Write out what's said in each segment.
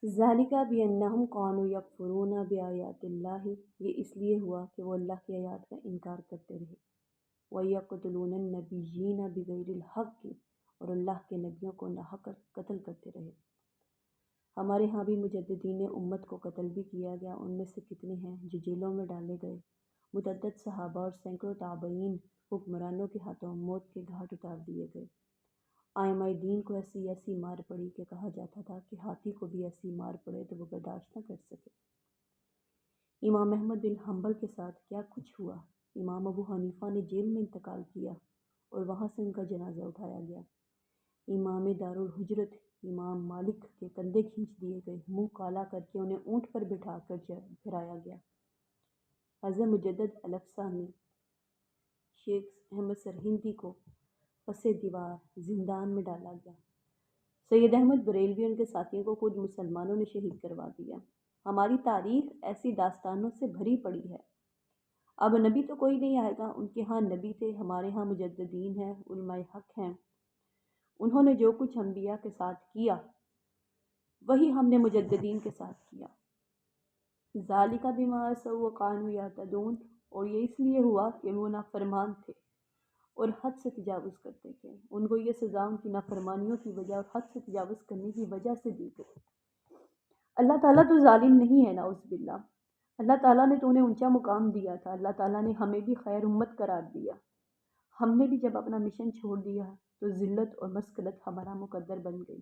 ذالکا بأنہم قانوا یکفرون بآیاتِ اللہ، یہ اس لیے ہوا کہ وہ اللہ کی آیات کا انکار کرتے رہے، وَیَقْتُلُونَ النَّبِیِّینَ بِغَیرِ الْحَقِّ، اور اللہ کے نبیوں کو ناحق قتل کرتے رہے۔ ہمارے ہاں بھی مجددین امت کو قتل بھی کیا گیا، ان میں سے کتنے ہیں جو جیلوں میں ڈالے گئے، متعدد صحابہ اور سینکڑوں تابعین حکمرانوں کے ہاتھوں موت کے گھاٹ اتار دیے گئے۔ ائمہ دین کو ایسی مار پڑی کہ کہا جاتا تھا کہ ہاتھی کو بھی ایسی مار پڑے تو وہ برداشت نہ کر سکے۔ امام احمد بن حنبل کے ساتھ کیا کچھ ہوا۔ امام ابو حنیفہ نے جیل میں انتقال کیا اور وہاں سے ان کا جنازہ اٹھایا گیا۔ امام دارالحجرت امام مالک کے کندھے کھینچ دیے گئے، منہ کالا کر کے انہیں اونٹ پر بٹھا کر پھرایا گیا۔ حضرت مجدد الافسا نے شیخ احمد سرہندی کو پس دیوار زندان میں ڈالا گیا۔ سید احمد بریلوی اور ان کے ساتھیوں کو خود مسلمانوں نے شہید کروا دیا۔ ہماری تاریخ ایسی داستانوں سے بھری پڑی ہے۔ اب نبی تو کوئی نہیں آئے گا، ان کے ہاں نبی تھے، ہمارے ہاں مجددین ہیں، علماء حق ہیں۔ انہوں نے جو کچھ انبیاء کے ساتھ کیا وہی ہم نے مجددین کے ساتھ کیا۔ ذالک بما عصوا وکانوا یعتدون، اور یہ اس لیے ہوا کہ وہ نافرمان تھے اور حد سے تجاوز کرتے تھے۔ ان کو یہ سزا ان کی نافرمانیوں کی وجہ اور حد سے تجاوز کرنے کی وجہ سے دی گئی۔ اللہ تعالیٰ تو ظالم نہیں ہے، نعوذ باللہ۔ اللہ تعالیٰ نے تو انہیں اونچا مقام دیا تھا، اللہ تعالیٰ نے ہمیں بھی خیر امت قرار دیا۔ ہم نے بھی جب اپنا مشن چھوڑ دیا تو ذلت اور مسکنت ہمارا مقدر بن گئی۔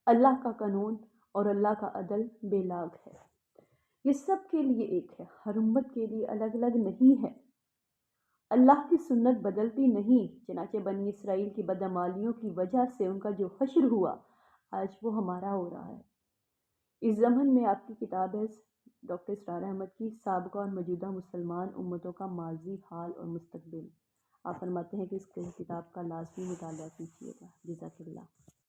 اللہ کا قانون اور اللہ کا عدل بے لاگ ہے، یہ سب کے لیے ایک ہے، ہر امت کے لیے الگ الگ نہیں ہے۔ اللہ کی سنت بدلتی نہیں، چنانچہ بنی اسرائیل کی بدعمالیوں کی وجہ سے ان کا جو حشر ہوا آج وہ ہمارا ہو رہا ہے۔ اس ضمن میں آپ کی کتاب ہے ڈاکٹر اسرار احمد کی سابقہ اور موجودہ مسلمان امتوں کا ماضی، حال اور مستقبل۔ آپ فرماتے ہیں کہ اس کتاب کا لازمی مطالعہ کیجیے گا۔ جزاک اللہ۔